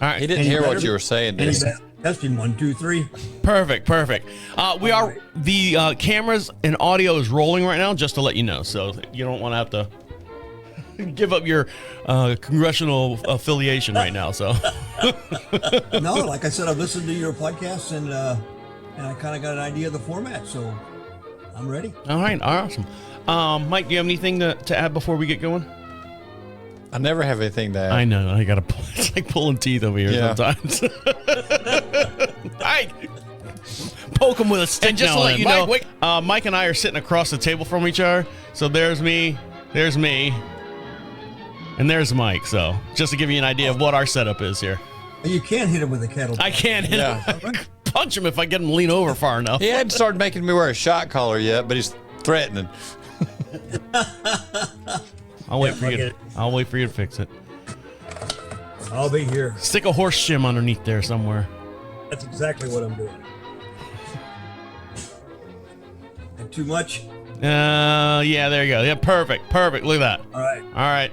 right. He didn't hear what you were saying. Testing 1, 2, 3. Perfect. The cameras and audio is rolling right now, just to let you know. So you don't want to have to give up your congressional affiliation right now. So No, like I said, I've listened to your podcast and I kind of got an idea of the format, so I'm ready. All right, awesome. Mike, do you have anything to add before we get going? I never have anything to add. I know. I got to. It's like pulling teeth over here sometimes. I poke him with a stick. And just to let you know, Mike and I are sitting across the table from each other. So there's me, and there's Mike. So just to give you an idea of what our setup is here. You can't hit him with a kettlebell. I can't hit him. Punch him if I get him lean over far enough. He hadn't started making me wear a shot collar yet, but he's threatening. I'll wait for you to fix it. I'll be here. Stick a horse shim underneath there somewhere. That's exactly what I'm doing. And too much? Yeah, there you go. Yeah, perfect. Look at that. All right.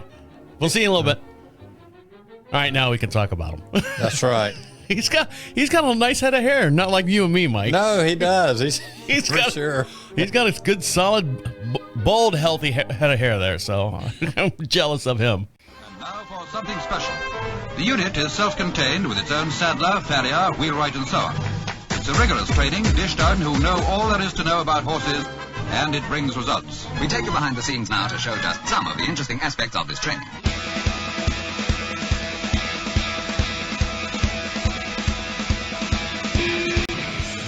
We'll see you in a little bit. All right, now we can talk about him. That's right. He's got a nice head of hair, not like you and me, Mike. No, he does. He's got a good, solid, bold, healthy head of hair there. So I'm jealous of him. And now for something special. The unit is self-contained with its own saddler, farrier, wheelwright, and so on. It's a rigorous training dished out who know all there is to know about horses, and it brings results. We take you behind the scenes now to show just some of the interesting aspects of this training.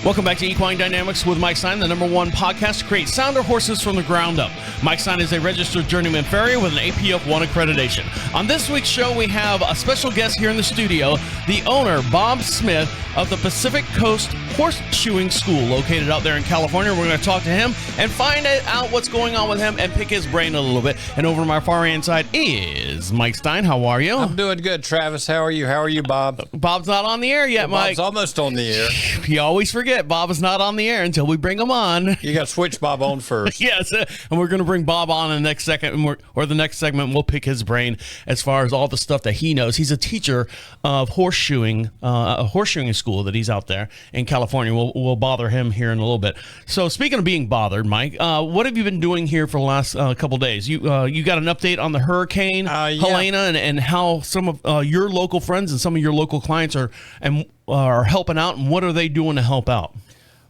Welcome back to Equine Dynamics with Mike Stine, the #1 podcast to create sounder horses from the ground up. Mike Stine is a registered journeyman farrier with an APF1 accreditation. On this week's show, we have a special guest here in the studio, the owner, Bob Smith, of the Pacific Coast Horseshoeing School, located out there in California. We're going to talk to him and find out what's going on with him and pick his brain a little bit. And over to my far hand side is Mike Stine. How are you? I'm doing good, Travis. How are you? How are you, Bob? Bob's not on the air yet, Mike. Bob's almost on the air. You always forget Bob is not on the air until we bring him on. You got to switch Bob on first. Yes, and we're going to bring Bob on in the next second, or the next segment. We'll pick his brain as far as all the stuff that he knows. He's a teacher of horseshoeing, a horseshoeing school that he's out there in California. We'll bother him here in a little bit. So speaking of being bothered, Mike, what have you been doing here for the last couple days? You got an update on the hurricane, Helena, and how some of your local friends and some of your local clients are helping out, and what are they doing to help out?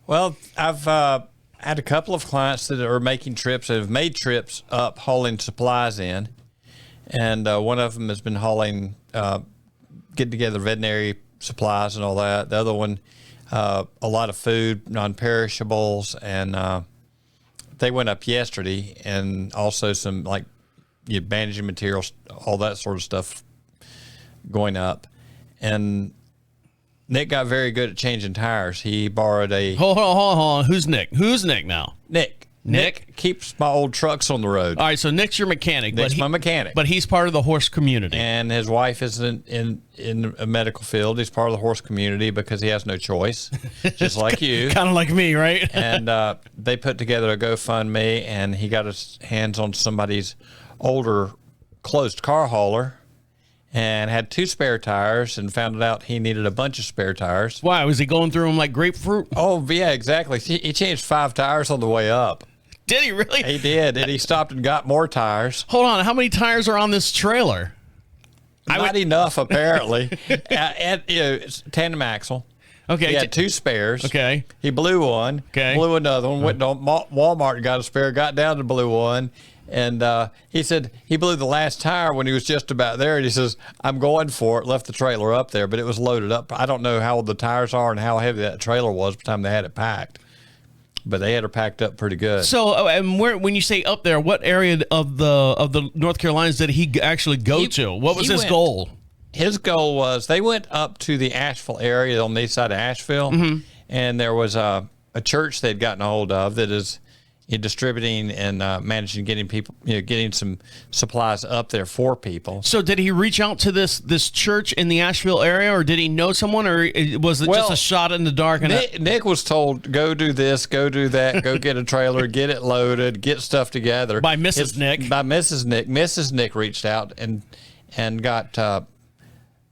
Well, I've had a couple of clients that are making trips, that have made trips up hauling supplies in. And one of them has been hauling, getting together veterinary supplies and all that. The other one, a lot of food, non-perishables. And they went up yesterday, and also some bandaging materials, all that sort of stuff going up. And Nick got very good at changing tires. He borrowed a... Hold on. Who's Nick? Who's Nick now? Nick keeps my old trucks on the road. All right, so Nick's your mechanic. Nick's my mechanic. But he's part of the horse community. And his wife is in a medical field. He's part of the horse community because he has no choice, just like you. Kind of like me, right? And they put together a GoFundMe, and he got his hands on somebody's older closed car hauler, and had 2 spare tires, and found out he needed a bunch of spare tires. Why? Was he going through them like grapefruit? Oh, yeah, exactly. He changed 5 tires on the way up. Did he really? He did, and he stopped and got more tires. Hold on. How many tires are on this trailer? Not enough, apparently. Tandem axle. Okay. He had 2 spares. Okay. He blew one. Okay. Blew another one. Went to Walmart and got a spare. Got down to blew one. And he said he blew the last tire when he was just about there. And he says, I'm going for it. Left the trailer up there, but it was loaded up. I don't know how old the tires are and how heavy that trailer was by the time they had it packed. But they had her packed up pretty good. So, and when you say up there, what area of the North Carolinas did he actually go to? What was his goal? His goal was they went up to the Asheville area on the east side of Asheville, and there was a church they'd gotten a hold of that is distributing and managing getting some supplies up there for people. So did he reach out to this church in the Asheville area, or did he know someone, or was it just a shot in the dark? And Nick was told, go do this, go do that, go get a trailer, get it loaded, get stuff together. By Mrs. Nick. By Mrs. Nick. Mrs. Nick reached out and got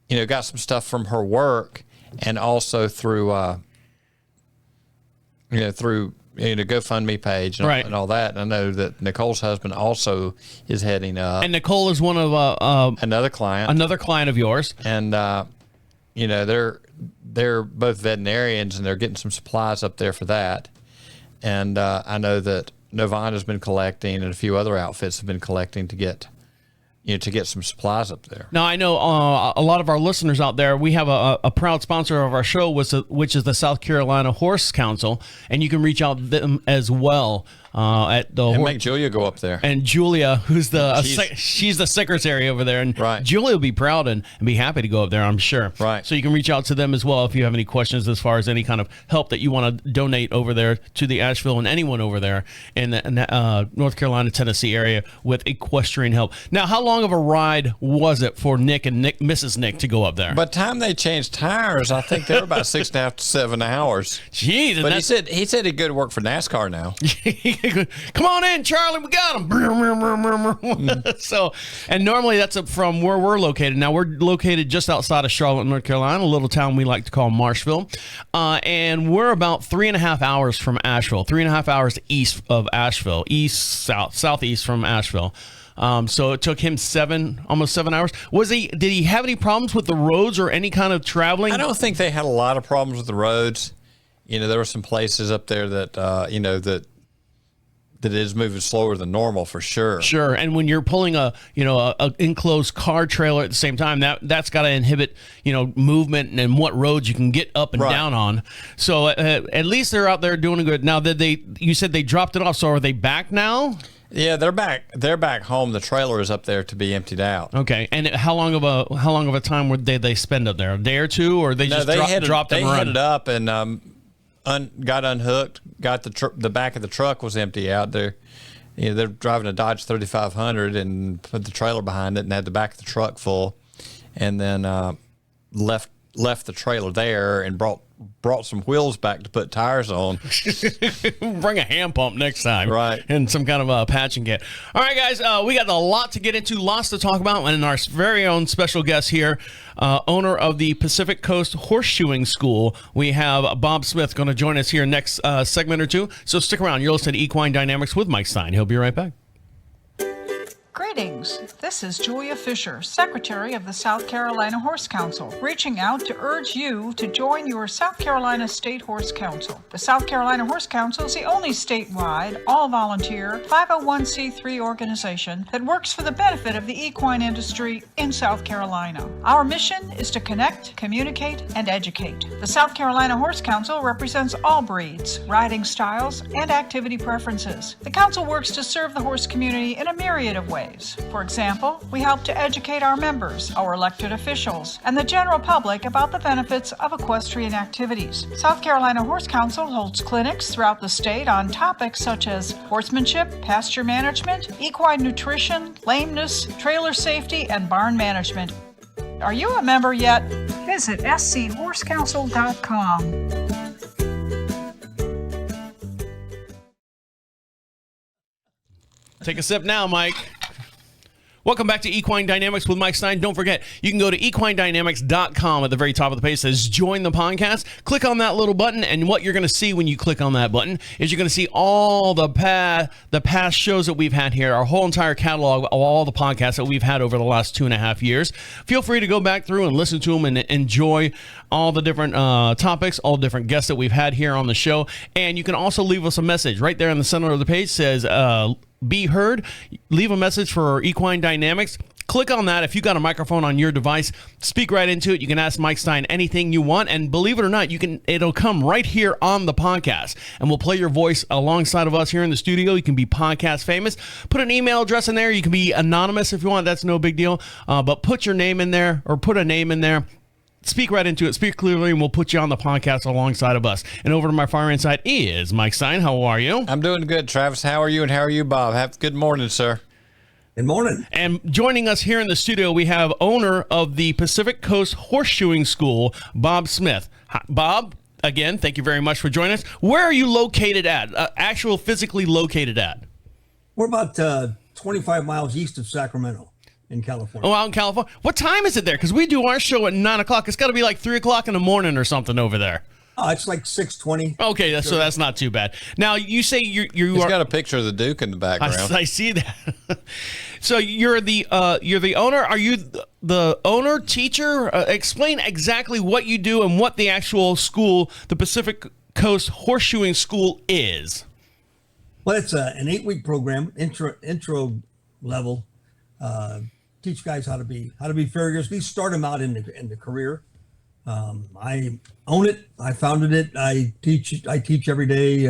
got some stuff from her work, and also through GoFundMe page and all that. And I know that Nicole's husband also is heading up. And Nicole is one of another client of yours. And they're both veterinarians, and they're getting some supplies up there for that. And I know that Novana's been collecting, and a few other outfits have been collecting to get some supplies up there. Now, I know a lot of our listeners out there, we have a proud sponsor of our show, which is the South Carolina Horse Council, and you can reach out to them as well. At the make Julia go up there. And Julia, who's she's the secretary over there, and Julia will be proud and be happy to go up there, I'm sure. Right. So you can reach out to them as well if you have any questions as far as any kind of help that you want to donate over there to the Asheville and anyone over there in the North Carolina, Tennessee area with equestrian help. Now, how long of a ride was it for Mrs. Nick to go up there? By the time they changed tires, I think they were about 6.5 to 7 hours. Jeez. But he said he'd go to work for NASCAR now. Come on in, Charlie. We got him. So, and normally that's from where we're located. Now we're located just outside of Charlotte, North Carolina, a little town we like to call Marshville, and we're about 3.5 hours from Asheville. 3.5 hours east of Asheville, southeast from Asheville. So it took him almost 7 hours. Did he have any problems with the roads or any kind of traveling? I don't think they had a lot of problems with the roads. There were some places up there that that is moving slower than normal for sure. Sure, and when you're pulling a enclosed car trailer at the same time, that's got to inhibit movement and what roads you can get up and down on. So at least they're out there doing good. Now, you said they dropped it off. So are they back now? Yeah, they're back. They're back home. The trailer is up there to be emptied out. Okay, and how long of a time did they spend up there? A day or two, or dropped and run? They headed up and got unhooked. Got the back of the truck was empty out there. They're driving a Dodge 3500 and put the trailer behind it and had the back of the truck full, and then left the trailer there and brought some wheels back to put tires on. Bring a hand pump next time. Right. And some kind of a patching kit. All right, guys, we got a lot to get into, lots to talk about, and our very own special guest here, owner of the Pacific Coast Horseshoeing School. We have Bob Smith going to join us here next segment or two. So stick around. You're listening to Equine Dynamics with Mike Stine. He'll be right back. Greetings. This is Julia Fisher, Secretary of the South Carolina Horse Council, reaching out to urge you to join your South Carolina State Horse Council. The South Carolina Horse Council is the only statewide, all-volunteer, 501c3 organization that works for the benefit of the equine industry in South Carolina. Our mission is to connect, communicate, and educate. The South Carolina Horse Council represents all breeds, riding styles, and activity preferences. The council works to serve the horse community in a myriad of ways. For example, we help to educate our members, our elected officials, and the general public about the benefits of equestrian activities. South Carolina Horse Council holds clinics throughout the state on topics such as horsemanship, pasture management, equine nutrition, lameness, trailer safety, and barn management. Are you a member yet? Visit schhorsecouncil.com. Take a sip now, Mike. Welcome back to Equine Dynamics with Mike Stine. Don't forget, you can go to equinedynamics.com. At the very top of the page, it says join the podcast. Click on that little button, and what you're going to see when you click on that button is you're going to see all the past shows that we've had here, our whole entire catalog of all the podcasts that we've had over the last 2.5 years. Feel free to go back through and listen to them and enjoy all the different topics, all different guests that we've had here on the show. And you can also leave us a message. Right there in the center of the page says be heard. Leave a message for Equine Dynamics. Click on that. If you got a microphone on your device, speak right into it. You can ask Mike Stine anything you want, and believe it or not, it'll come right here on the podcast, and we'll play your voice alongside of us here in the studio. You can be podcast famous. Put an email address in there. You can be anonymous if you want. That's no big deal. But put your name in there, or put a name in there. Speak right into it. Speak clearly, and we'll put you on the podcast alongside of us. And over to my far end side is Mike Stine. How are you? I'm doing good, Travis. How are you, and how are you, Bob? Good morning, sir. Good morning. And joining us here in the studio, we have owner of the Pacific Coast Horseshoeing School, Bob Smith. Hi, Bob, again, thank you very much for joining us. Where are you located at? Physically located at? We're about 25 miles east of Sacramento. in California. Oh, out in California. What time is it there? Because we do our show at 9 o'clock. It's got to be like 3 o'clock in the morning or something over there. It's like 6:20. Okay, so that's not too bad. Now, you say you He's are... got a picture of the Duke in the background. I see that. So you're the owner. Are you the owner, teacher? Explain exactly what you do and what the actual school, the Pacific Coast Horseshoeing School, is. Well, it's an 8-week program, intro level. Teach guys how to be farriers. We start them out in the career. I own it. I founded it. I teach every day.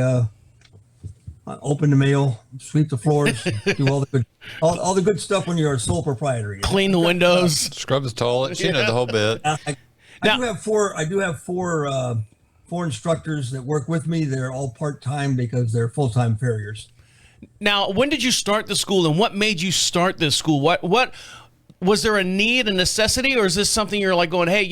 Open the mail, sweep the floors, do all the good stuff when you're a sole proprietor. Clean the windows, scrub the toilets, the whole bit. I do have four instructors that work with me. They're all part-time because they're full-time farriers. Now, when did you start the school, and what made you start this school? What was there a need, a necessity, or is this something you're like going, hey,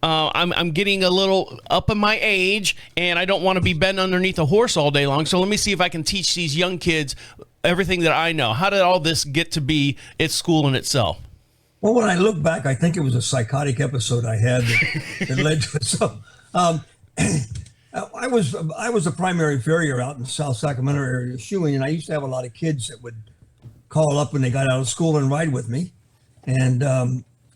I'm getting a little up in my age, and I don't want to be bent underneath a horse all day long, so let me see if I can teach these young kids everything that I know. How did all this get to be its school in itself? Well, when I look back, I think it was a psychotic episode I had that led to it. So, I was a primary farrier out in the South Sacramento area shoeing, and I used to have a lot of kids that would call up when they got out of school and ride with me. And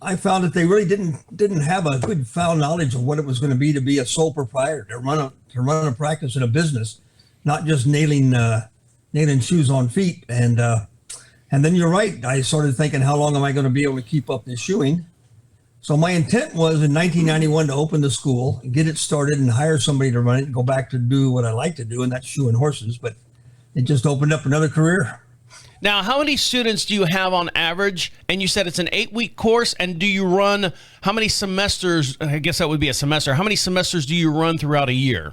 I found that they really didn't have a good found knowledge of what it was going to be a sole proprietor, to run a practice in a business, not just nailing shoes on feet. And then you're right. I started thinking, how long am I going to be able to keep up this shoeing? So my intent was in 1991 to open the school, get it started, and hire somebody to run it, and go back to do what I like to do, and that's shoeing horses. But it just opened up another career. Now, how many students do you have on average? And you said it's an 8-week course. And do you run, how many semesters? I guess that would be a semester. How many semesters do you run throughout a year?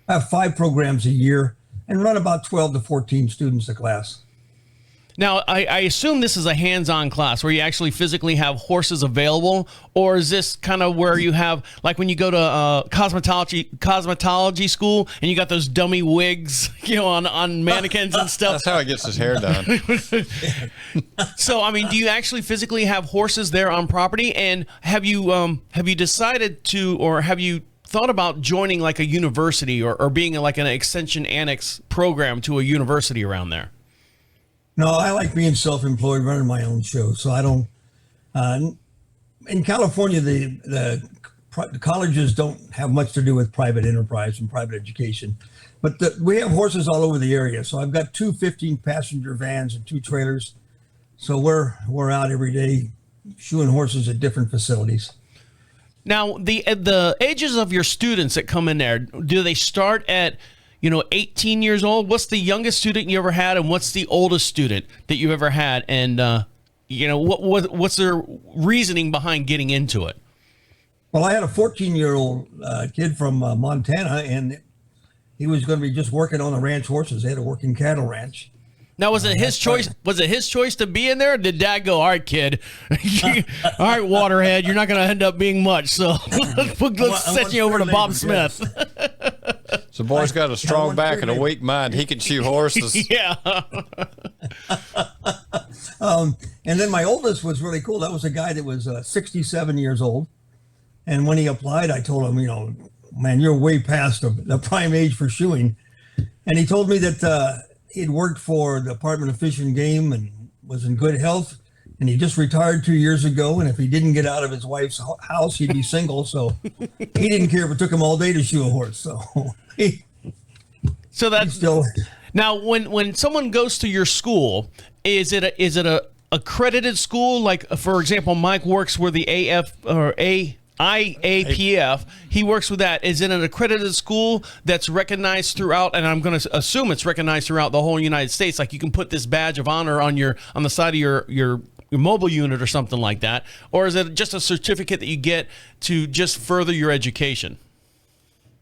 I have 5 programs a year and run about 12 to 14 students a class. Now, I assume this is a hands-on class where you actually physically have horses available, or is this kind of where you have, like when you go to cosmetology school and you got those dummy wigs, on mannequins and stuff? That's how he gets his hair done. So, I mean, do you actually physically have horses there on property? And have you decided to, or have you thought about joining like a university or being like an extension annex program to a university around there? No, I like being self-employed, running my own show. So I don't. In California, the colleges don't have much to do with private enterprise and private education, but we have horses all over the area. So I've got 2 15-passenger vans and 2 trailers. So we're out every day shoeing horses at different facilities. Now, the ages of your students that come in there, do they start at 18 years old? What's the youngest student you ever had, and what's the oldest student that you've ever had? And what's their reasoning behind getting into it? Well, I had a 14-year-old kid from Montana, and he was going to be just working on the ranch horses. They had a working cattle ranch. Now, was it his choice? Was it his choice to be in there? Or did Dad go, all right, kid, all right, waterhead, you're not going to end up being much, so let's set you over to Bob Smith. So, boy's got a strong back and a weak mind. He can shoe horses. Yeah. And then my oldest was really cool. That was a guy that was 67 years old. And when he applied, I told him, man, you're way past the prime age for shoeing. And he told me that he'd worked for the Department of Fish and Game and was in good health. And he just retired 2 years ago. And if he didn't get out of his wife's house, he'd be single. So he didn't care if it took him all day to shoe a horse. So that's still. Now, when someone goes to your school, is it a accredited school? Like, for example, Mike works with the IAPF. He works with that. Is it an accredited school that's recognized throughout? And I'm going to assume it's recognized throughout the whole United States. Like, you can put this badge of honor on the side of your mobile unit or something like that. Or is it just a certificate that you get to just further your education?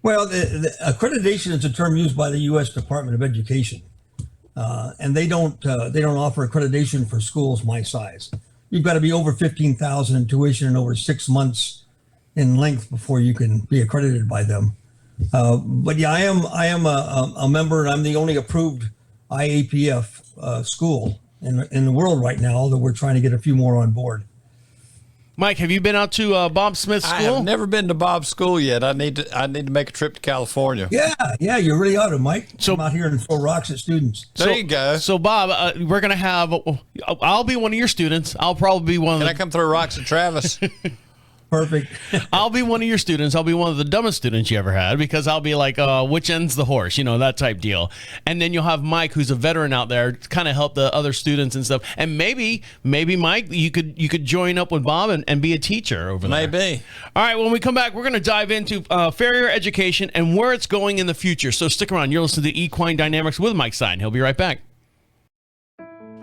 Well, the accreditation is a term used by the U.S. Department of Education, and they don't offer accreditation for schools my size. You've got to be over 15,000 in tuition and over 6 months in length before you can be accredited by them. But yeah, I am a member, and I'm the only approved IAPF school in the world right now, although we're trying to get a few more on board. Mike, have you been out to Bob Smith's I school? have never been to Bob's school yet. I need to make a trip to California. Yeah, you really ought to, Mike. So- Come out here and throw rocks at students. There you go. So, Bob, we're going to have, I'll be one of your students. I'll probably be one of Can the I come throw rocks at Travis? Perfect. I'll be one of your students. I'll be one of the dumbest students you ever had because I'll be like, which end's the horse? You know, that type deal. And then you'll have Mike, who's a veteran out there, to kind of help the other students and stuff. And maybe Mike, you could join up with Bob and be a teacher over there. Maybe. All right, when we come back, we're going to dive into farrier education and where it's going in the future. So stick around. You're listening to Equine Dynamics with Mike Stine. He'll be right back.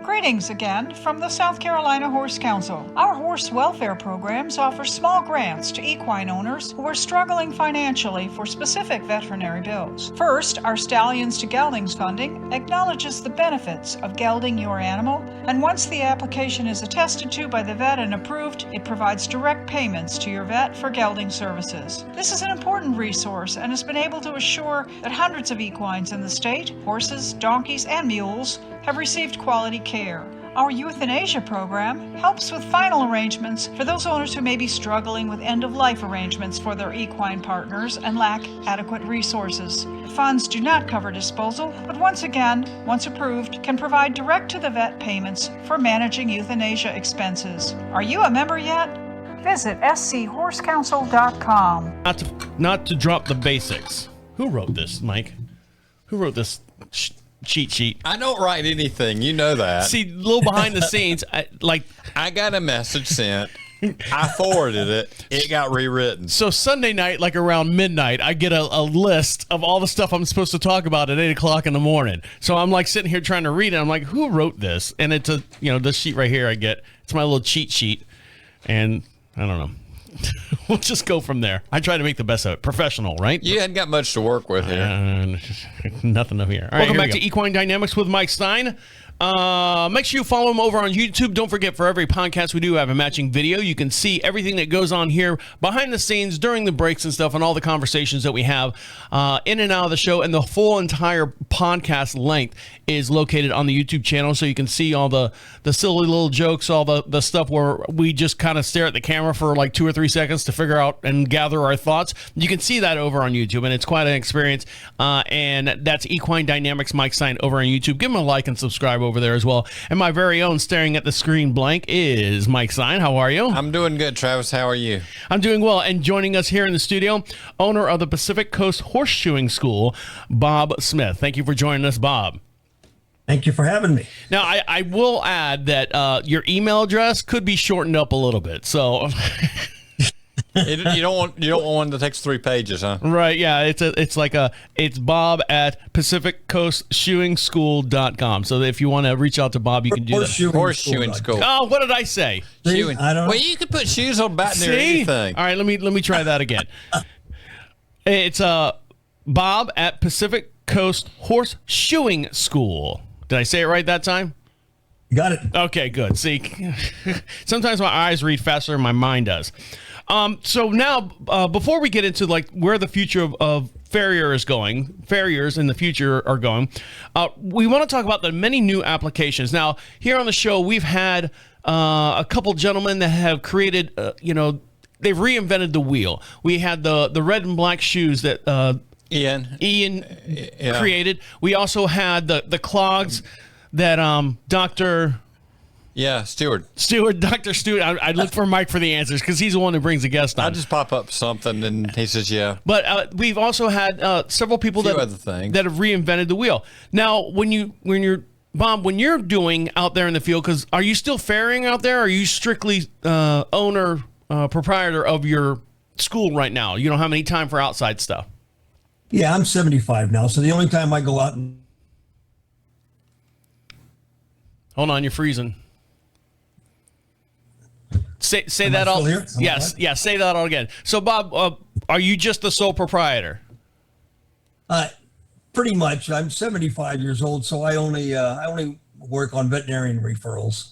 Greetings again from the South Carolina Horse Council. Our horse welfare programs offer small grants to equine owners who are struggling financially for specific veterinary bills. First, our Stallions to Geldings funding acknowledges the benefits of gelding your animal, and once the application is attested to by the vet and approved, it provides direct payments to your vet for gelding services. This is an important resource and has been able to assure that hundreds of equines in the state, horses, donkeys, and mules, have received quality care. Our euthanasia program helps with final arrangements for those owners who may be struggling with end-of-life arrangements for their equine partners and lack adequate resources. The funds do not cover disposal, but once approved, can provide direct-to-the-vet payments for managing euthanasia expenses. Are you a member yet? Visit schorsecouncil.com. Not to drop the basics. Who wrote this, Mike? Who wrote this cheat sheet? I don't write anything. You know that. See, a little behind the scenes, I got a message sent. I forwarded it. It got rewritten. So Sunday night, like around midnight, I get a list of all the stuff I'm supposed to talk about at 8 o'clock in the morning. So I'm like sitting here trying to read it. I'm like, who wrote this? And it's this sheet right here I get. It's my little cheat sheet. And I don't know. We'll just go from there. I try to make the best of it. Professional, right? You hadn't got much to work with here. Nothing up here. All right, welcome back to Equine Dynamics with Mike Stine. Make sure you follow him over on YouTube. Don't forget, for every podcast we do have a matching video. You can see everything that goes on here behind the scenes during the breaks and stuff, and all the conversations that we have in and out of the show. And the full entire podcast length is located on the YouTube channel, so you can see all the silly little jokes, all the stuff where we just kind of stare at the camera for like 2 or 3 seconds to figure out and gather our thoughts. You can see that over on YouTube, and it's quite an experience. And that's Equine Dynamics Mike Stine over on YouTube. Give him a like and subscribe over there as well. And my very own staring at the screen blank is Mike Stine. How are you? I'm doing good, Travis. How are you? I'm doing well. And joining us here in the studio, owner of the Pacific Coast Horseshoeing School, Bob Smith. Thank you for joining us, Bob. Thank you for having me. Now, I will add that your email address could be shortened up a little bit. So You don't want one that takes 3 pages, huh? right, yeah, it's Bob at pacificcostshoeing.com. So if you want to reach out to Bob, you can do that. Horseshoeing school. Oh, what did I say? Shoeing. I don't know. Well, you could put shoes on back near See? anything. All right, let me try that again. It's Bob at Pacific Coast Horseshoeing School. Did I say it right that time? You got it. Okay, good. See, sometimes my eyes read faster than my mind does. So now, before we get into like where the future of farriers in the future are going, we want to talk about the many new applications. Now, here on the show, we've had a couple gentlemen that have created, they've reinvented the wheel. We had the red and black shoes that Ian created. We also had the clogs that Dr. Stewart. Dr. Stewart. I look for Mike for the answers because he's the one who brings the guest on. I just pop up something and he says, yeah. But we've also had several people that have reinvented the wheel. Now, when you're Bob, when you're doing out there in the field, because are you still farrieing out there? Or are you strictly owner, proprietor of your school right now? You don't have any time for outside stuff. Yeah, I'm 75 now, so the only time I go out and hold on, you're freezing. Say Am that I all. still here? Yes, say that all again. So, Bob, are you just the sole proprietor? pretty much. I'm 75 years old, so I only work on veterinarian referrals.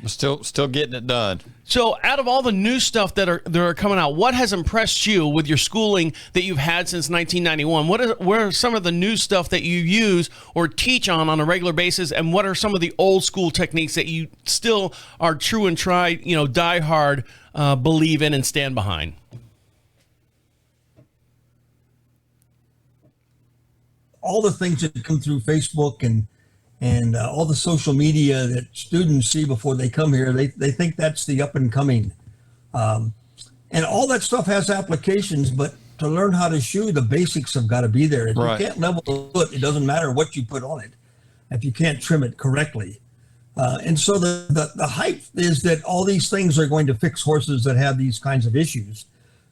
Still getting it done. So out of all the new stuff that are coming out, what has impressed you with your schooling that you've had since 1991? What are some of the new stuff that you use or teach on a regular basis, and what are some of the old school techniques that you still are true and try, die hard, believe in and stand behind? All the things that come through Facebook and all the social media that students see before they come here, they think that's the up and coming. And all that stuff has applications, but to learn how to shoe, the basics have got to be there. If Right. you can't level the foot, it doesn't matter what you put on it if you can't trim it correctly. And so the hype is that all these things are going to fix horses that have these kinds of issues.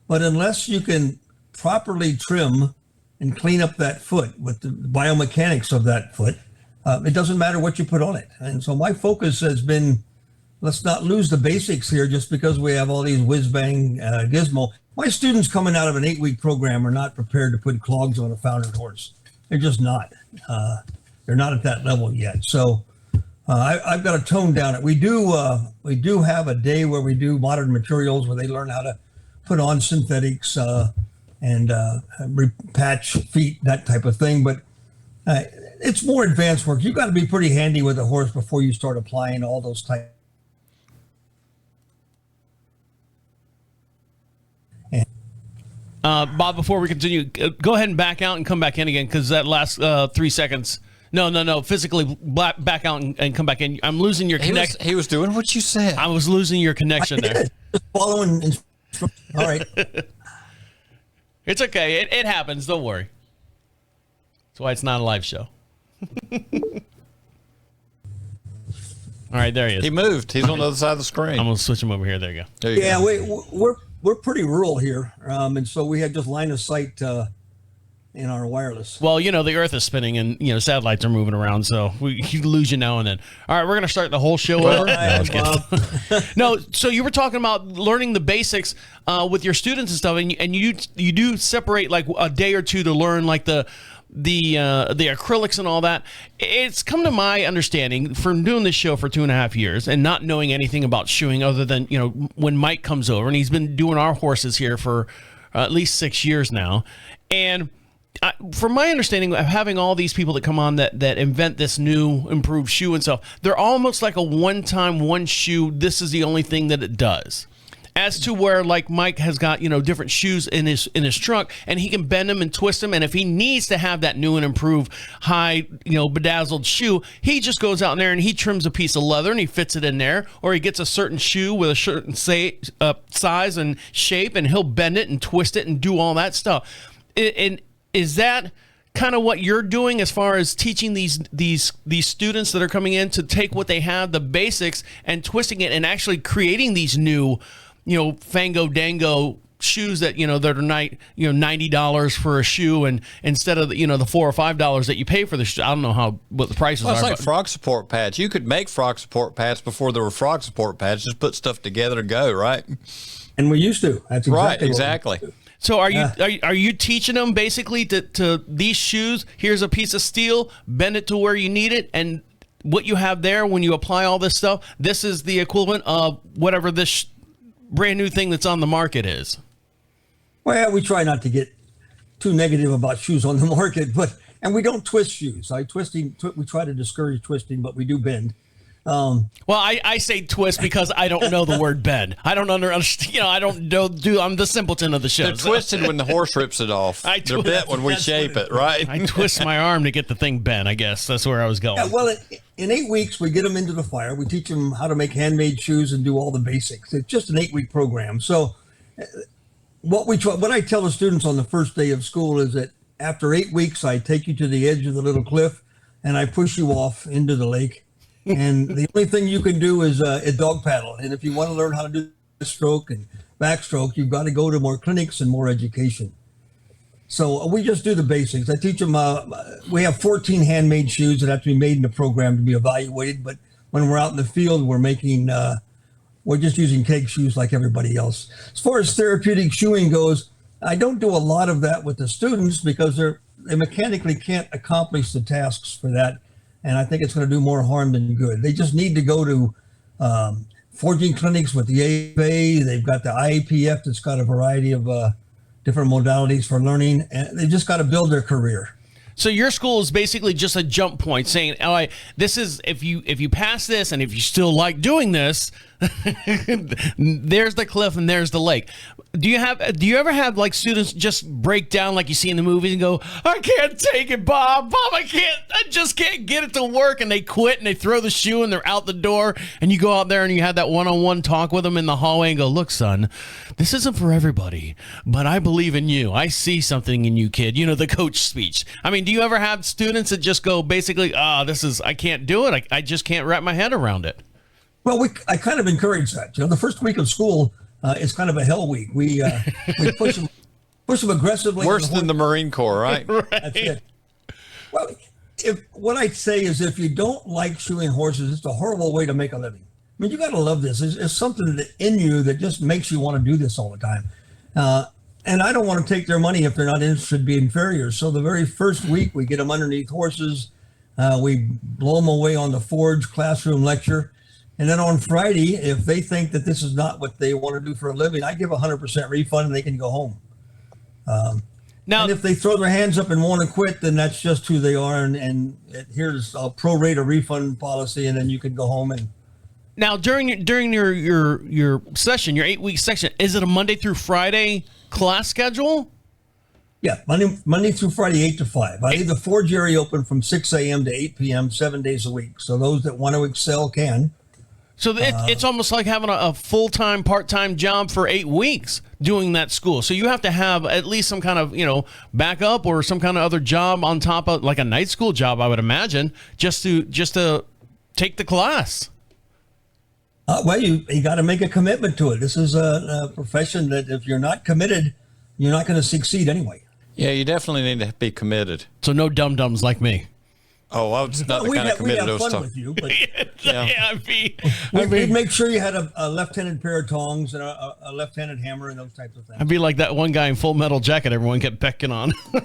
But unless you can properly trim and clean up that foot with the biomechanics of that foot, it doesn't matter what you put on it. And so my focus has been, let's not lose the basics here just because we have all these whiz-bang gizmo. My students coming out of an 8-week program are not prepared to put clogs on a foundered horse. They're just not. They're not at that level yet. So I've got to tone down it. We do have a day where we do modern materials where they learn how to put on synthetics and patch feet, that type of thing. But it's more advanced work. You've got to be pretty handy with a horse before you start applying all those types. Bob, before we continue, go ahead and back out and come back in again, because that last 3 seconds. No. Physically back out and come back in. I'm losing your connection. He was doing what you said. I was losing your connection there. Just following instructions. All right. It's okay. It happens. Don't worry. That's why it's not a live show. All right, there he is. He moved. He's on the other side of the screen. I'm gonna switch him over here. There you go. There you Yeah, we're pretty rural here, and so we had just line of sight in our wireless. Well, the Earth is spinning, and satellites are moving around, so you lose you now and then. All right, we're gonna start the whole show over. No, I was kidding. No, so you were talking about learning the basics with your students and stuff, and you do separate like a day or two to learn like the acrylics and all that. It's come to my understanding from doing this show for 2.5 years and not knowing anything about shoeing other than when Mike comes over, and he's been doing our horses here for at least 6 years now. And from my understanding of having all these people that come on that invent this new improved shoe and stuff, they're almost like a one-time one shoe. This is the only thing that it does. As to where, like, Mike has got, different shoes in his trunk, and he can bend them and twist them. And if he needs to have that new and improved high, bedazzled shoe, he just goes out in there and he trims a piece of leather and he fits it in there, or he gets a certain shoe with a certain size and shape, and he'll bend it and twist it and do all that stuff. And is that kind of what you're doing as far as teaching these students that are coming in to take what they have, the basics, and twisting it and actually creating these new fango dango shoes that that are $90 for a shoe, and instead of the $4 or $5 that you pay for the shoe? I don't know what the prices are. It's like frog support pads. You could make frog support pads before there were frog support pads. Just put stuff together and go, right? And we used to. That's exactly. So are you teaching them basically to these shoes? Here's a piece of steel, bend it to where you need it, and what you have there when you apply all this stuff, this is the equivalent of whatever this brand new thing that's on the market is. Well, we try not to get too negative about shoes on the market, and we don't twist shoes. We try to discourage twisting, but we do bend. Well, I say twist because I don't know the word bend. I don't understand. I don't know. I'm the simpleton of the show. They're twisted when the horse rips it off. They're bent when we shape it, right? I twist my arm to get the thing bent. I guess that's where I was going. Yeah, well, in 8 weeks, we get them into the fire. We teach them how to make handmade shoes and do all the basics. It's just an 8-week program. So, what I tell the students on the first day of school is that after 8 weeks, I take you to the edge of the little cliff, and I push you off into the lake. And the only thing you can do is a dog paddle. And if you want to learn how to do stroke and backstroke, you've got to go to more clinics and more education. So we just do the basics. I teach them. We have 14 handmade shoes that have to be made in the program to be evaluated. But when we're out in the field, we're just using keg shoes like everybody else. As far as therapeutic shoeing goes, I don't do a lot of that with the students because they mechanically can't accomplish the tasks for that. And I think it's going to do more harm than good. They just need to go to forging clinics with the AFA. They've got the IAPF that's got a variety of different modalities for learning, and they just got to build their career. So your school is basically just a jump point, saying, "All right, this is if you pass this, and if you still like doing this, there's the cliff and there's the lake." Do you ever have like students just break down like you see in the movies and go, "I can't take it, Bob, I just can't get it to work," and they quit and they throw the shoe and they're out the door, and you go out there and you have that one-on-one talk with them in the hallway and go, "Look, son, this isn't for everybody, but I believe in you. I see something in you, kid." You know, the coach speech. I mean, do you ever have students that just go basically, I can't do it. I just can't wrap my head around it. Well, I kind of encourage that. The first week of school is kind of a hell week. We push them aggressively. Worse than the Marine Corps, right? That's it. Well, what I'd say is if you don't like shoeing horses, it's a horrible way to make a living. I mean, you got to love this. It's something in you that just makes you want to do this all the time. And I don't want to take their money if they're not interested in being farriers. So the very first week, we get them underneath horses. We blow them away on the forge classroom lecture. And then on Friday, if they think that this is not what they want to do for a living, I give 100% refund and they can go home. Now, and if they throw their hands up and want to quit, then that's just who they are. And here's a prorate refund policy, and then you can go home. And now during your session, your 8-week session, is it a Monday through Friday class schedule? Yeah, Monday through Friday, 8 to 5. I leave the forge area open from 6 a.m. to 8 p.m. 7 days a week. So those that want to excel can. So it's almost like having a full-time, part-time job for 8 weeks doing that school. So you have to have at least some kind of, backup or some kind of other job on top of like a night school job, I would imagine, just to take the class. Well, you got to make a commitment to it. This is a profession that if you're not committed, you're not going to succeed anyway. Yeah, you definitely need to be committed. So no dum-dums like me. Oh, I was not the kind of committed I was talking. With you, but We'd make sure you had a left-handed pair of tongs and a left-handed hammer and those types of things. I'd be like that one guy in Full Metal Jacket everyone kept pecking on. All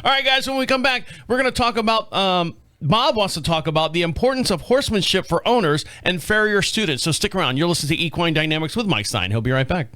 right, guys, when we come back, we're going to talk about Bob wants to talk about the importance of horsemanship for owners and farrier students. So stick around. You're listening to Equine Dynamics with Mike Stine. He'll be right back.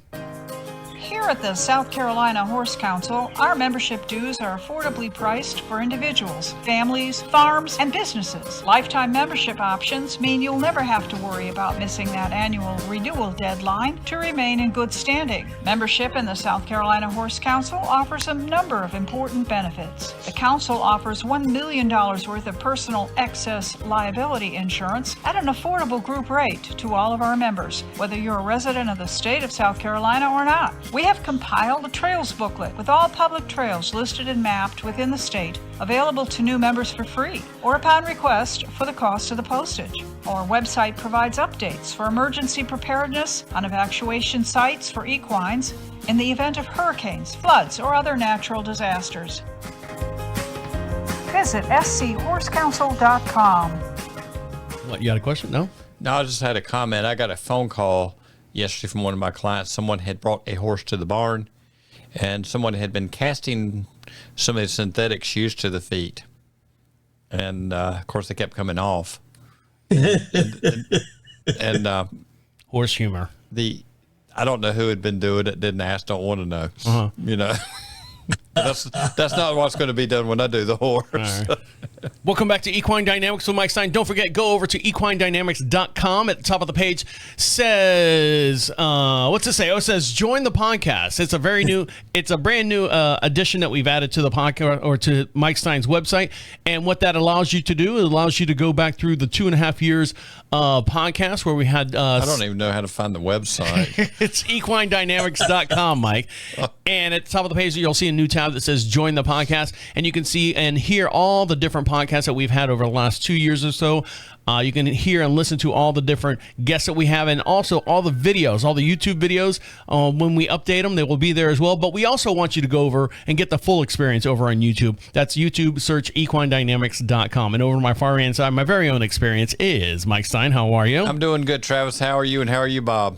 Here at the South Carolina Horse Council, our membership dues are affordably priced for individuals, families, farms, and businesses. Lifetime membership options mean you'll never have to worry about missing that annual renewal deadline to remain in good standing. Membership in the South Carolina Horse Council offers a number of important benefits. The council offers $1 million worth of personal excess liability insurance at an affordable group rate to all of our members, whether you're a resident of the state of South Carolina or not. We have compiled a trails booklet with all public trails listed and mapped within the state, available to new members for free or upon request for the cost of the postage. Our website provides updates for emergency preparedness on evacuation sites for equines in the event of hurricanes, floods, or other natural disasters. Visit schorsecouncil.com. What, you got a question? No? No, I just had a comment. I got a phone call yesterday from one of my clients. Someone had brought a horse to the barn, and someone had been casting some of the synthetic shoes to the feet. And, of course, they kept coming off. And horse humor. I don't know who had been doing it, didn't ask, don't want to know. That's not what's going to be done when I do the horse. Right. Welcome back to Equine Dynamics with Mike Stine. Don't forget, go over to equinedynamics.com. At the top of the page says, what's it say? Oh, it says join the podcast. It's a brand new addition that we've added to the podcast or to Mike Stine's website. And what that allows you to do, it allows you to go back through the 2.5 years podcast where we had I don't even know how to find the website. It's equinedynamics.com, Mike. And at the top of the page, you'll see a new tab that says join the podcast, and you can see and hear all the different podcasts that we've had over the last 2 years or so. You can hear and listen to all the different guests that we have, and also all the videos, all the YouTube videos. When we update them, they will be there as well. But we also want you to go over and get the full experience over on YouTube. That's YouTube, search equinedynamics.com. And over to my far hand side, my very own experience is Mike Stine. How are you? I'm doing good, Travis. How are you, and how are you, Bob?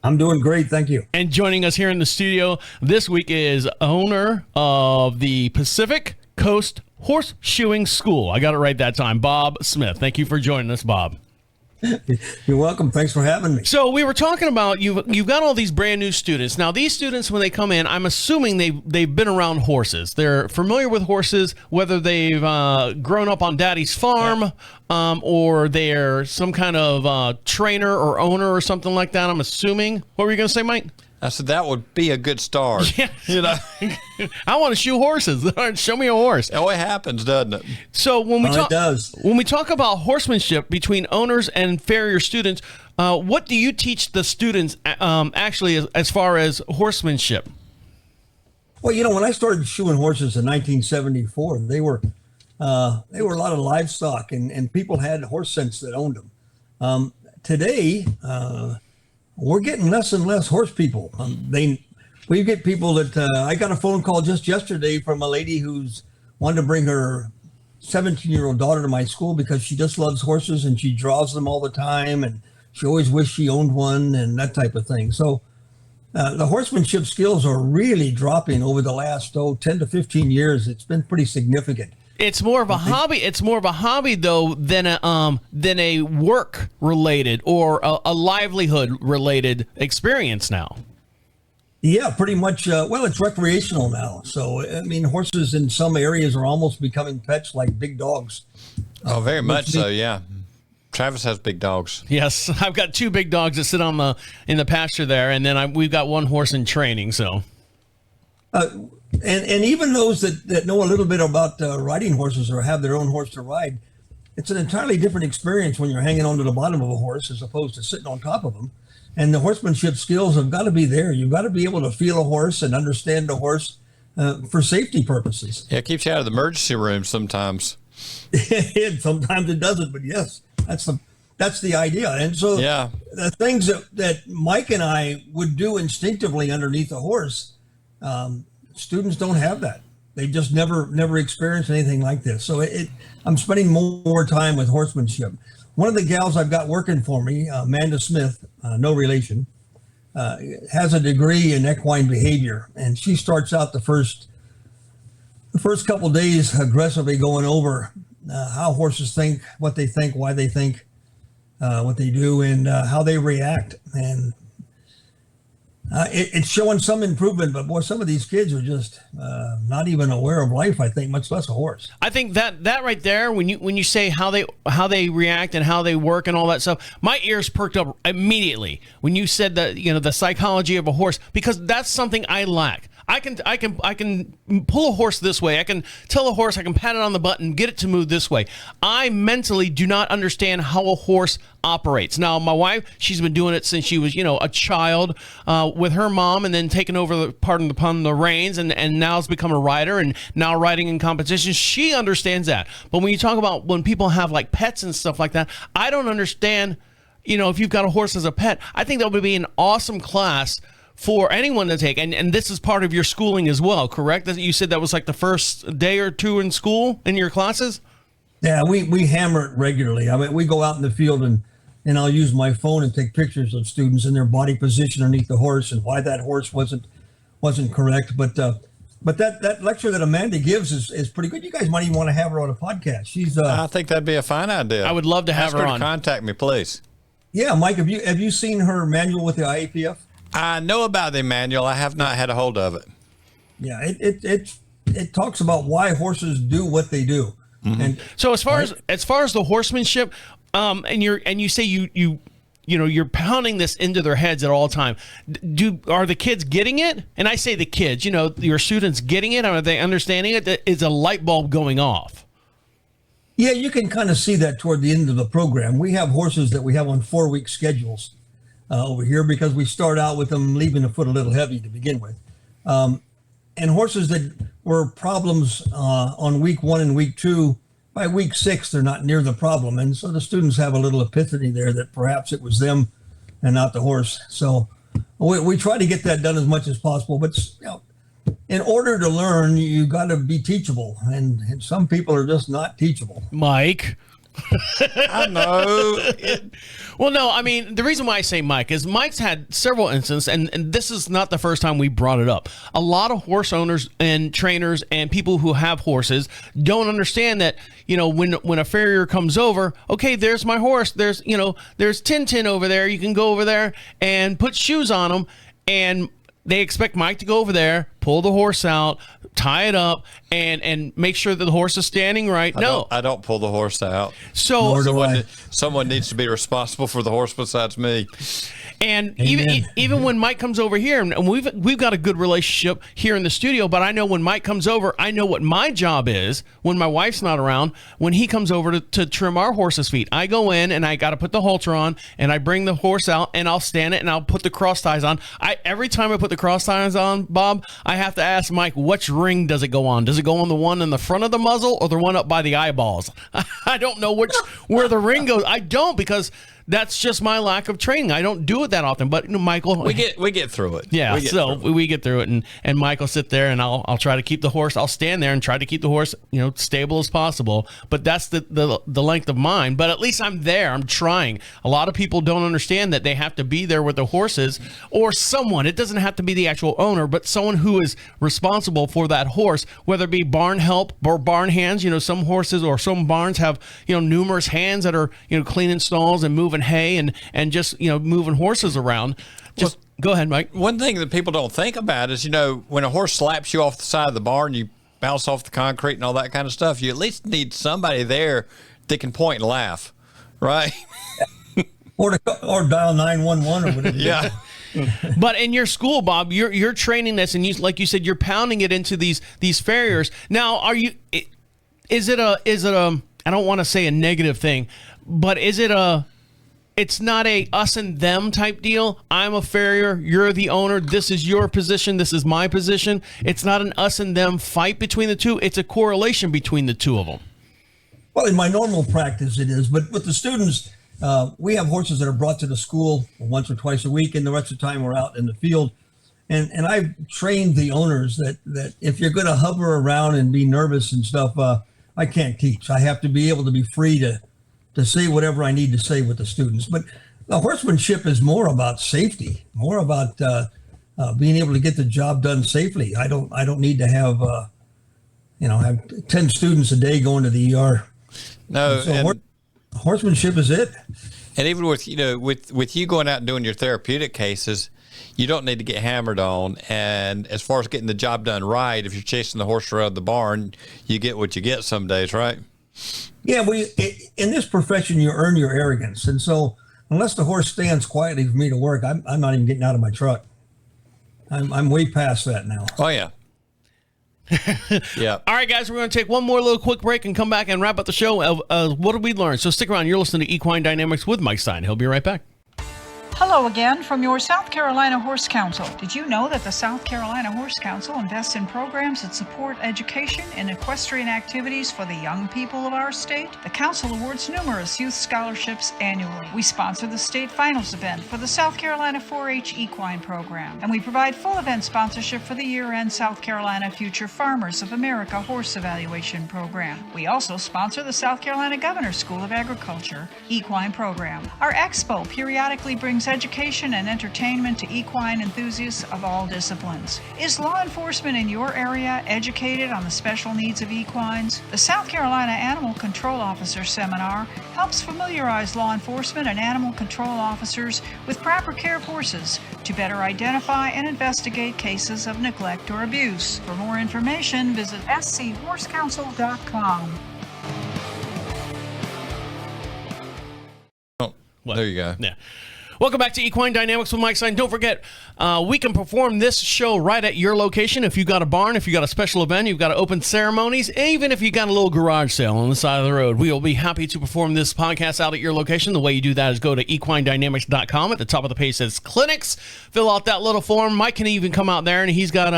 I'm doing great, thank you. And joining us here in the studio this week is owner of the Pacific Coast Horseshoeing School. I got it right that time. Bob Smith. Thank you for joining us, Bob. You're welcome. Thanks for having me. So we were talking about you've got all these brand new students. Now these students, when they come in, I'm assuming they've been around horses. They're familiar with horses, whether they've grown up on daddy's farm, or they're some kind of trainer or owner or something like that. I'm assuming. What were you going to say, Mike? I said that would be a good start. Yeah. I want to shoe horses. Show me a horse. Oh, it happens, doesn't it? So when It does. when we talk about horsemanship between owners and farrier students, what do you teach the students actually as far as horsemanship? Well, when I started shoeing horses in 1974, they were a lot of livestock, and people had horse sense that owned them. Today, we're getting less and less horse people. We get people that I got a phone call just yesterday from a lady who's wanted to bring her 17-year-old daughter to my school because she just loves horses and she draws them all the time, and she always wished she owned one and that type of thing. So the horsemanship skills are really dropping over the last 10 to 15 years. It's been pretty significant. It's more of a hobby. It's more of a hobby though than a work related or a livelihood related experience now. Yeah, pretty much. Well, it's recreational now. So, I mean, horses in some areas are almost becoming pets like big dogs. Oh, very much so, yeah. Travis has big dogs. Yes, I've got 2 big dogs that sit in the pasture there, and then we've got 1 horse in training. So, and even those that know a little bit about riding horses or have their own horse to ride, it's an entirely different experience when you're hanging onto the bottom of a horse as opposed to sitting on top of them. And the horsemanship skills have got to be there. You've got to be able to feel a horse and understand a horse for safety purposes. Yeah, it keeps you out of the emergency room sometimes. Sometimes it doesn't, but yes, that's the idea. And so the things that Mike and I would do instinctively underneath a horse, students don't have that. They just never experienced anything like this. So I'm spending more time with horsemanship. One of the gals I've got working for me, Amanda Smith, no relation, has a degree in equine behavior, and she starts out the first couple of days aggressively going over how horses think, what they think, why they think, what they do, and how they react. And it's showing some improvement, but boy, some of these kids are just not even aware of life, I think, much less a horse. I think that right there, when you say how they react and how they work and all that stuff, my ears perked up immediately when you said that, the psychology of a horse, because that's something I lack. I can pull a horse this way. I can tell a horse, I can pat it on the butt and get it to move this way. I mentally do not understand how a horse operates. Now, my wife, she's been doing it since she was, a child with her mom, and then taking over pardon the pun, the reins, and now has become a rider and now riding in competitions. She understands that. But when you talk about when people have like pets and stuff like that, I don't understand, if you've got a horse as a pet. I think that would be an awesome class for anyone to take, and this is part of your schooling as well, correct? You said that was like the first day or 2 in school in your classes? Yeah, we hammer it regularly. I mean, we go out in the field and I'll use my phone and take pictures of students in their body position underneath the horse and why that horse wasn't correct. But that lecture that Amanda gives is pretty good. You guys might even want to have her on a podcast. I think that'd be a fine idea. I would love to have her on. Contact me, please. Yeah, Mike, have you seen her manual with the IAPF? I know about the manual. I have not had a hold of it. Yeah, it talks about why horses do what they do. Mm-hmm. And so as far as the horsemanship, and you say you're pounding this into their heads at all time. Are the kids getting it? And I say the kids, your students getting it? Are they understanding it? Is a light bulb going off? Yeah, you can kind of see that toward the end of the program. We have horses that we have on 4-week schedules over here because we start out with them leaving the foot a little heavy to begin with. And horses that were problems on week 1 and week 2, by week 6, they're not near the problem. And so the students have a little epiphany there that perhaps it was them and not the horse. So we try to get that done as much as possible. But in order to learn, you got to be teachable. And some people are just not teachable. Mike. I know. Well, no, I mean, the reason why I say Mike is Mike's had several instances, and this is not the first time we brought it up. A lot of horse owners and trainers and people who have horses don't understand that, when a farrier comes over, okay, there's my horse. There's Tintin over there. You can go over there and put shoes on him, and they expect Mike to go over there, pull the horse out, tie it up, and make sure that the horse is standing right. I don't pull the horse out. So someone needs to be responsible for the horse besides me. And even when Mike comes over here, and we've got a good relationship here in the studio, but I know when Mike comes over, I know what my job is when my wife's not around. When he comes over to trim our horse's feet, I go in and I got to put the halter on, and I bring the horse out, and I'll stand it, and I'll put the cross ties on. Every time I put the cross ties on, Bob, I have to ask Mike, which ring does it go on? Does it go on the one in the front of the muzzle or the one up by the eyeballs? I don't know where the ring goes. I don't, because that's just my lack of training. I don't do it that often. But Michael, we get through it. Yeah, we get through it, and Michael sit there, and I'll try to keep the horse. I'll stand there and try to keep the horse, stable as possible. But that's the length of mine. But at least I'm there. I'm trying. A lot of people don't understand that they have to be there with the horses, or someone. It doesn't have to be the actual owner, but someone who is responsible for that horse, whether it be barn help or barn hands. Some horses or some barns have numerous hands that are cleaning stalls and moving hay and just moving horses around. Go ahead, Mike. One thing that people don't think about is when a horse slaps you off the side of the barn, you bounce off the concrete and all that kind of stuff. You at least need somebody there that can point and laugh, right? or dial 911 or whatever. Yeah. But in your school, Bob, you're training this, and like you said, you're pounding it into these farriers. Now, is it a I don't want to say a negative thing, but it's not a us and them type deal. I'm a farrier, you're the owner, this is your position, this is my position. It's not an us and them fight between the two. It's a correlation between the two of them. Well, in my normal practice it is, but with the students, we have horses that are brought to the school once or twice a week, and the rest of the time we're out in the field. And I've trained the owners that if you're going to hover around and be nervous and stuff, I can't teach. I have to be able to be free to say whatever I need to say with the students. But the horsemanship is more about safety, more about being able to get the job done safely. I don't need to have have 10 students a day going to the ER. No, so horsemanship is it. And even with with you going out and doing your therapeutic cases, you don't need to get hammered on. And as far as getting the job done right, if you're chasing the horse around the barn, you get what you get some days, right? Yeah, in this profession, you earn your arrogance. And so unless the horse stands quietly for me to work, I'm not even getting out of my truck. I'm way past that now. Oh, yeah. Yeah. All right, guys, we're going to take one more little quick break and come back and wrap up the show. What did we learn? So stick around. You're listening to Equine Dynamics with Mike Stine. He'll be right back. Hello again from your South Carolina Horse Council. Did you know that the South Carolina Horse Council invests in programs that support education and equestrian activities for the young people of our state? The council awards numerous youth scholarships annually. We sponsor the state finals event for the South Carolina 4-H Equine program, and we provide full event sponsorship for the year-end South Carolina Future Farmers of America Horse Evaluation program. We also sponsor the South Carolina Governor's School of Agriculture Equine program. Our expo periodically brings education and entertainment to equine enthusiasts of all disciplines. Is law enforcement in your area educated on the special needs of equines? The South Carolina Animal Control Officer Seminar helps familiarize law enforcement and animal control officers with proper care of horses to better identify and investigate cases of neglect or abuse. For more information, visit schorsecouncil.com. What? There you go. Yeah. Welcome back to Equine Dynamics with Mike Stine. Don't forget, we can perform this show right at your location. If you've got a barn, if you've got a special event, you've got open ceremonies, even if you got a little garage sale on the side of the road, we will be happy to perform this podcast out at your location. The way you do that is go to equinedynamics.com. At the top of the page says clinics. Fill out that little form. Mike can even come out there, and he's got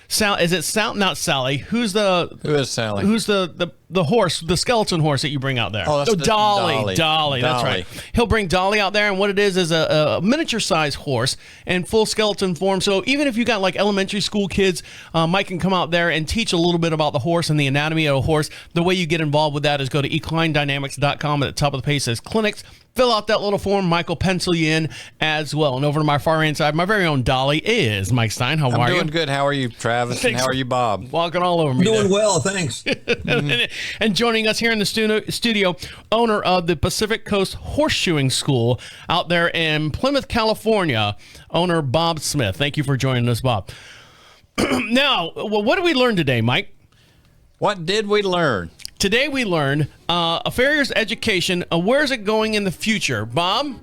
Sal, is it Sal? Not Sally. Who is Sally? Who's the horse, the skeleton horse that you bring out there? Oh, that's Dolly. That's right. He'll bring Dolly out there, and what it is a miniature size horse in full skeleton form. So even if you got like elementary school kids, Mike can come out there and teach a little bit about the horse and the anatomy of a horse. The way you get involved with that is go to equinedynamics.com. At the top of the page says clinics. Fill out that little form. Mike will pencil you in as well. And over to my far hand side, my very own Dolly is Mike Stine. How are you? I'm doing good. How are you, Travis? And how are you, Bob? Walking all over me. Doing well, thanks. And joining us here in the studio, owner of the Pacific Coast Horseshoeing School out there in Plymouth, California, owner Bob Smith. Thank you for joining us, Bob. Now, what did we learn today, Mike? What did we learn? Today we learned a farrier's education. Where's it going in the future, Bob?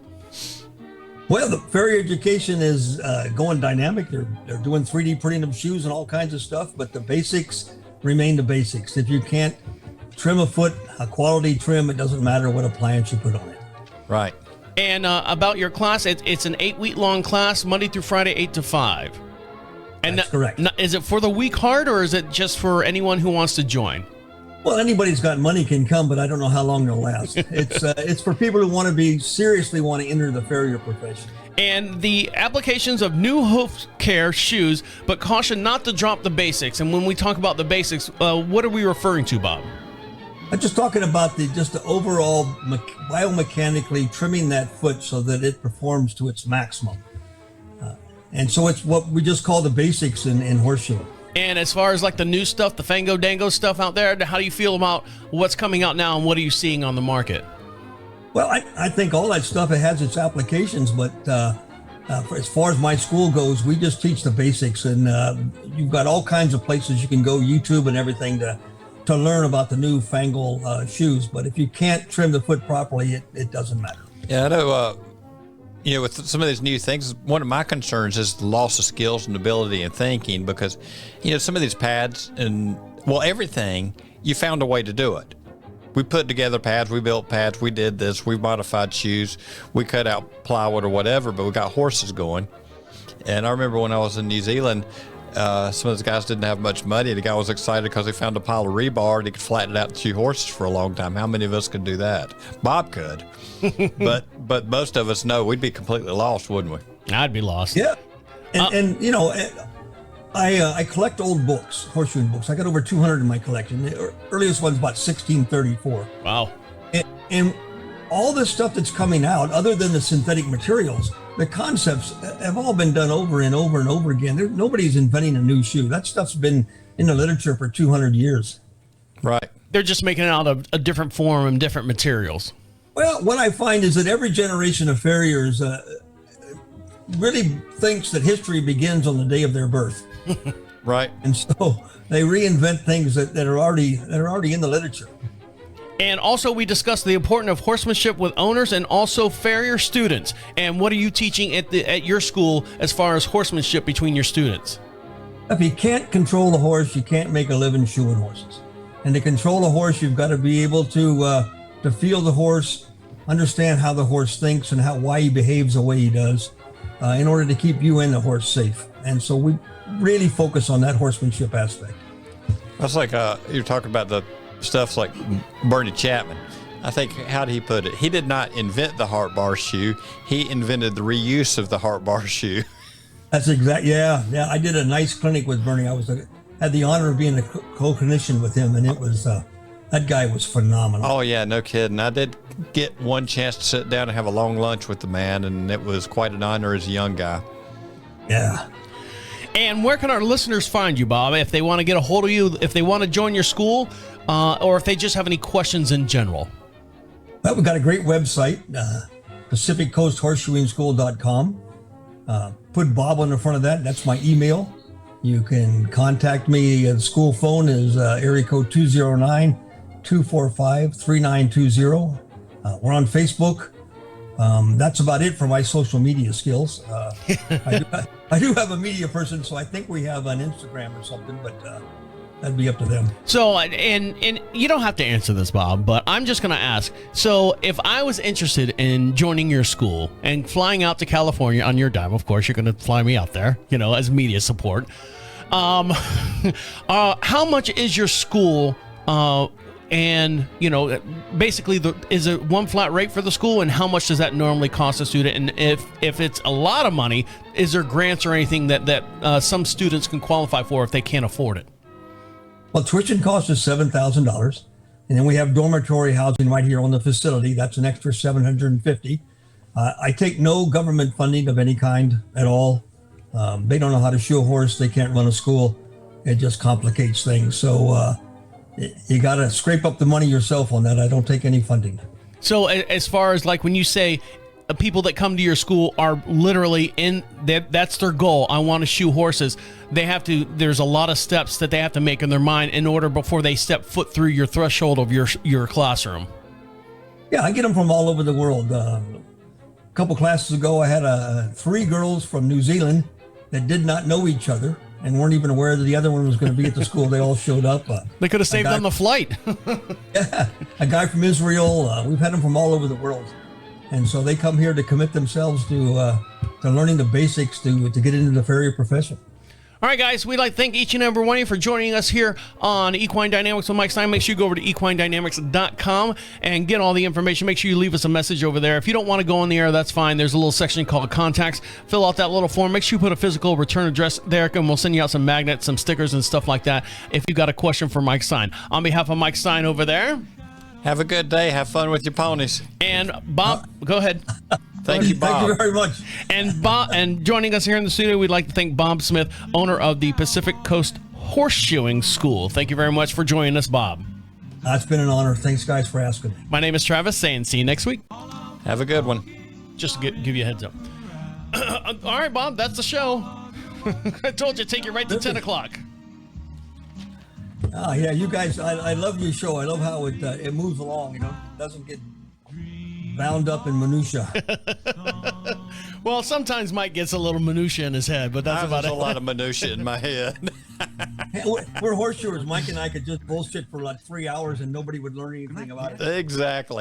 Well, the farrier education is going dynamic. They're doing 3D printing of shoes and all kinds of stuff, but the basics remain the basics. If you can't trim a foot, a quality trim, it doesn't matter what appliance you put on it. Right. And about your class, it's an 8-week long class, Monday through Friday, 8 to 5. And That's correct. Is it for the weak heart, or is it just for anyone who wants to join? Well, anybody's got money can come, but I don't know how long they'll last. It's for people who want to seriously want to enter the farrier profession. And the applications of new hoof care shoes, but caution not to drop the basics. And when we talk about the basics, what are we referring to, Bob? I'm just talking about the overall biomechanically trimming that foot so that it performs to its maximum. And so it's what we just call the basics in horseshoeing. And as far as like the new stuff, the Fango Dango stuff out there, how do you feel about what's coming out now and what are you seeing on the market? Well, I think all that stuff, it has its applications, but as far as my school goes, we just teach the basics, and you've got all kinds of places you can go, YouTube and everything, to learn about the new fangle shoes. But if you can't trim the foot properly, it doesn't matter. Yeah, I know. With some of these new things, one of my concerns is the loss of skills and ability and thinking, because, some of these pads and, everything, you found a way to do it. We put together pads, we built pads, we did this, we modified shoes, we cut out plywood or whatever, but we got horses going. And I remember when I was in New Zealand, some of those guys didn't have much money. The guy was excited because he found a pile of rebar and he could flatten it out and shoe horses for a long time. How many of us could do that? Bob could. But most of us know we'd be completely lost, wouldn't we? I'd be lost. Yeah. I collect old books, horseshoeing books. I got over 200 in my collection. The earliest one's about 1634. Wow. And all this stuff that's coming out, other than the synthetic materials, the concepts have all been done over and over and over again. Nobody's inventing a new shoe. That stuff's been in the literature for 200 years. Right. They're just making it out of a different form and different materials. Well, what I find is that every generation of farriers really thinks that history begins on the day of their birth. Right. And so they reinvent things that are already in the literature. And also we discussed the importance of horsemanship with owners and also farrier students. And what are you teaching at your school as far as horsemanship between your students? If you can't control the horse, you can't make a living shoeing horses. And to control a horse, you've got to be able to feel the horse, understand how the horse thinks and why he behaves the way he does, in order to keep you and the horse safe. And so we really focus on that horsemanship aspect. That's like you're talking about the stuff like Bernie Chapman. I think, how did he put it? He did not invent the heart bar shoe. He invented the reuse of the heart bar shoe. That's exact. Yeah. I did a nice clinic with Bernie. I had the honor of being a co-clinician with him, and it was that guy was phenomenal. Oh yeah, no kidding. I did get one chance to sit down and have a long lunch with the man, and it was quite an honor as a young guy. Yeah. And where can our listeners find you, Bob, if they want to get a hold of you, if they want to join your school, or if they just have any questions in general? Well, we've got a great website, PacificCoastHorseshoeingSchool.com. Put Bob on the front of that. That's my email. You can contact me. The school phone is area code 209-245-3920. We're on Facebook. That's about it for my social media skills. I do have a media person, so I think we have an Instagram or something, but that'd be up to them. So, and you don't have to answer this, Bob, but I'm just going to ask. So if I was interested in joining your school and flying out to California on your dime, of course, you're going to fly me out there, as media support. How much is your school? And basically, is it one flat rate for the school? And how much does that normally cost a student? And if it's a lot of money, is there grants or anything that some students can qualify for if they can't afford it? Well, tuition cost is $7,000, and then we have dormitory housing right here on the facility. That's an extra $750. I take no government funding of any kind at all. They don't know how to shoe a horse. They can't run a school. It just complicates things. So you got to scrape up the money yourself on that. I don't take any funding. So as far as like when you say people that come to your school are literally that's their goal. I want to shoe horses. There's a lot of steps that they have to make in their mind in order before they step foot through your threshold of your classroom. Yeah, I get them from all over the world. A couple classes ago, I had 3 girls from New Zealand that did not know each other and weren't even aware that the other one was going to be at the school. They all showed up. They could have saved on the flight. Yeah, a guy from Israel. We've had them from all over the world. And so they come here to commit themselves to learning the basics to get into the farrier profession. All right, guys, we'd like to thank each and every one of you for joining us here on Equine Dynamics with Mike Stine. Make sure you go over to equinedynamics.com and get all the information. Make sure you leave us a message over there. If you don't want to go on the air, that's fine. There's a little section called Contacts. Fill out that little form. Make sure you put a physical return address there, and we'll send you out some magnets, some stickers, and stuff like that if you've got a question for Mike Stine. On behalf of Mike Stine over there. Have a good day. Have fun with your ponies. And Bob, go ahead. Thank you, Bob. Thank you very much. And joining us here in the studio, we'd like to thank Bob Smith, owner of the Pacific Coast Horseshoeing School. Thank you very much for joining us, Bob. It's been an honor. Thanks, guys, for asking me. My name is Travis, saying see you next week. Have a good one. Just to give you a heads up. All right, Bob, that's the show. I told you, take you right to 10 o'clock. Oh, yeah, you guys, I love your show. I love how it moves along, doesn't get bound up in minutia. Well, sometimes Mike gets a little minutia in his head, but that's about it. There's a lot of minutia in my head. Hey, we're horseshoers. Mike and I could just bullshit for like 3 hours and nobody would learn anything about it. Exactly.